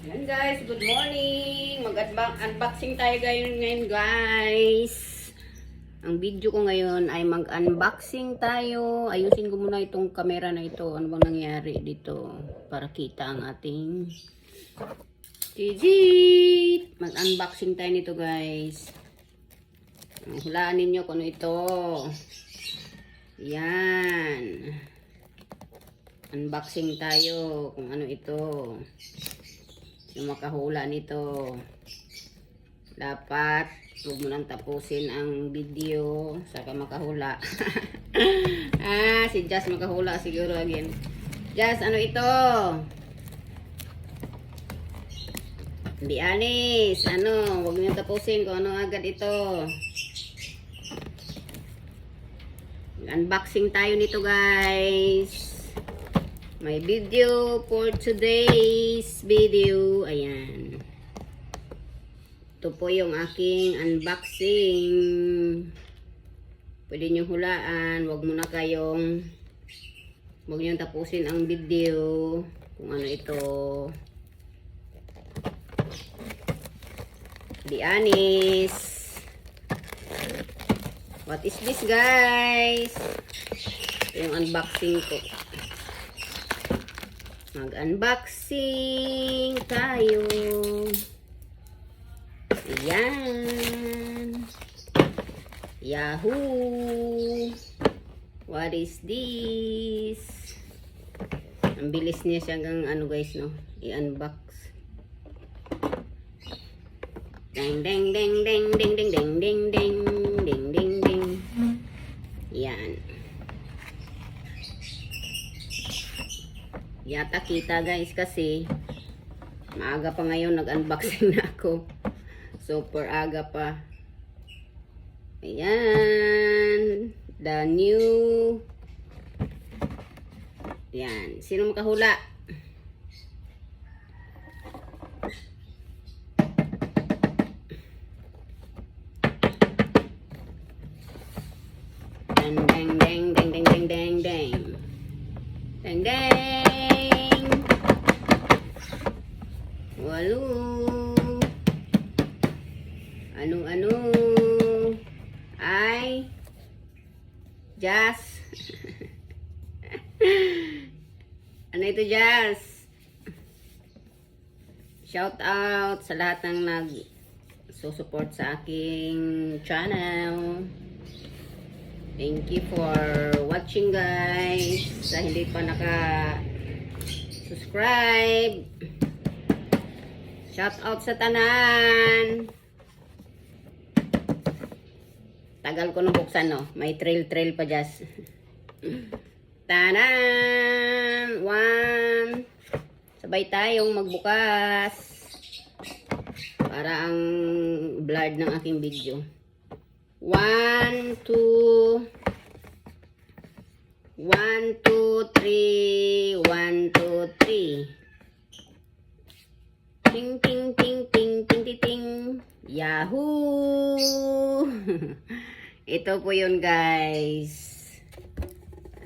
Ayan guys, good morning. Mag-unboxing tayo ngayon guys. Ang video ko ngayon ay mag-unboxing tayo. Ayusin ko muna itong camera na ito. Ano bang nangyari dito para kita ang ating Gigi. Mag-unboxing tayo nito guys. Hulaan ninyo kung ano ito. Yan. Unboxing tayo kung ano ito. Yung makahula nito, dapat huwag mo nang tapusin ang video saka makahula. Si Jazz makahula siguro again. Jazz, ano ito? Hindi alis. Ano, huwag mo tapusin kung ano agad ito. Unboxing tayo nito guys. May video for today's video. Ayan. Ito po yung aking unboxing. Pwede nyo hulaan. Huwag nyo tapusin ang video kung ano ito. Di anis. What is this guys? Ito yung unboxing ko. Mag-unboxing tayo. Ayan. Yahoo! What is this? Ang bilis niya siya hanggang ano guys, no? I-unbox. Ding ding ding ding ding ding ding ding ding ding ding ding. Yan. Yata kita guys kasi maaga pa ngayon nag-unboxing na ako. Super aga pa. Ayan. The new. Yan. Sino makahula? Dang dang dang dang dang dang dang dang. Dang dang. Walo. Ano ay Jazz. Ano ito Jazz? Shout out sa lahat ng nag-support sa aking channel. Thank you for watching guys. Sa hindi pa naka-subscribe. Shout out sa tanan. Tagal ko nung buksan, no? May trail pa Jazz. Tanan! One! Sabay tayong magbukas. Para ang blurred ng aking video. 1, 2 1, 2, 3 1, 2, 3 ting ting ting ting ting ting ting. Yahoo! Ito po yun guys.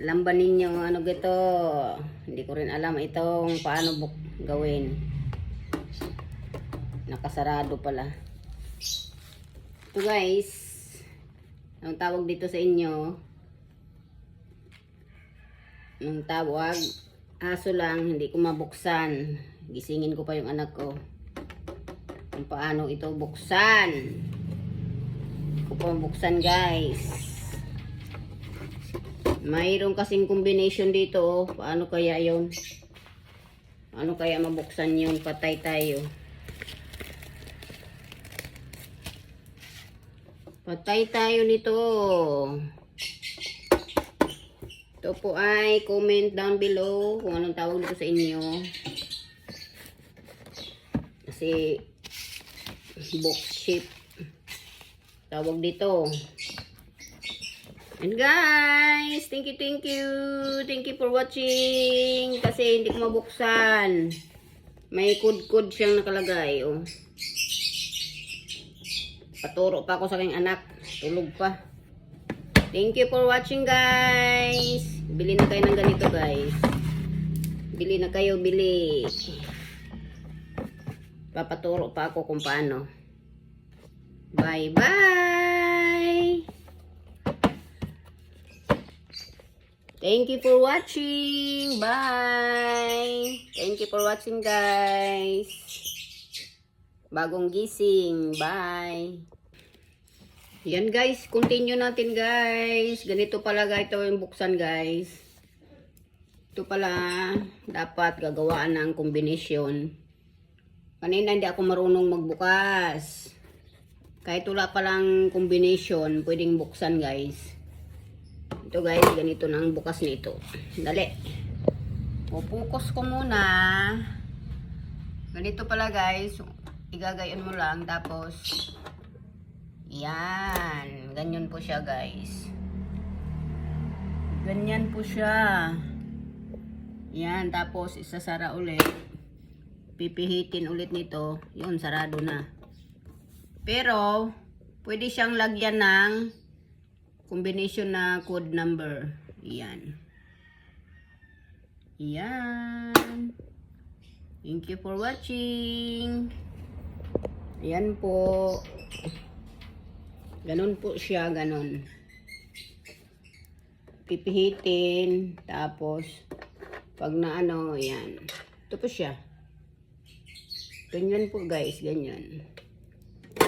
Alam ba ninyo ano gito? Hindi ko rin alam itong paano gawin. Nakasarado pala. Ito guys. Ang tawag dito sa inyo. Ang tawag. Aso lang. Hindi ko mabuksan. Gisingin ko pa yung anak ko. Kung paano ito buksan. Hindi ko pa buksan guys. Mayroon kasing combination dito. Oh. Paano kaya yun? Paano kaya mabuksan yun? Patay tayo. Patay tayo nito. Ito po ay comment down below kung anong tawag dito sa inyo. Kasi box shape tawag dito. And guys, thank you. Thank you for watching. Kasi hindi ko mabuksan. May code siyang nakalagay. Oh. Paturo pa ako sa aking anak. Tulog pa. Thank you for watching guys. Bili na kayo ng ganito guys. Bili na kayo, bili. Papaturo pa ako kung paano. Bye-bye! Thank you for watching. Bye! Thank you for watching, guys. Bagong gising. Bye! Yan, guys. Continue natin, guys. Ganito pala, guys. Ito yung buksan, guys. Ito pala, dapat gagawaan ng kombinasyon. Kanina hindi ako marunong magbukas. Kahit wala palang kombinasyon, pwedeng buksan, guys. Ito guys, ganito na ang bukas nito. Dali. Pupukus ko muna. Ganito pala guys. Igagayon mo lang. Tapos, yan. Ganyan po siya guys. Ganyan po siya. Yan. Tapos, isasara ulit. Pipihitin ulit nito. Yun, sarado na. Pero, pwede siyang lagyan ng combination na code number. Yan. Yan. Thank you for watching. Ayan po. Ganon po siya, ganon. Pipihitin. Tapos, pag na ano, yan. Ito po siya. Ganyan po guys, ganyan.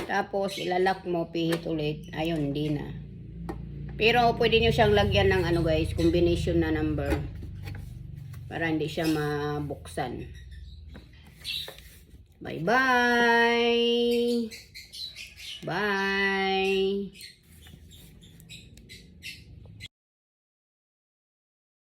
Tapos, ilalak mo, pihit ulit. Ayun, hindi na. Pero pwede nyo siyang lagyan ng ano guys, combination na number. Para hindi siya mabuksan. Bye bye! Bye!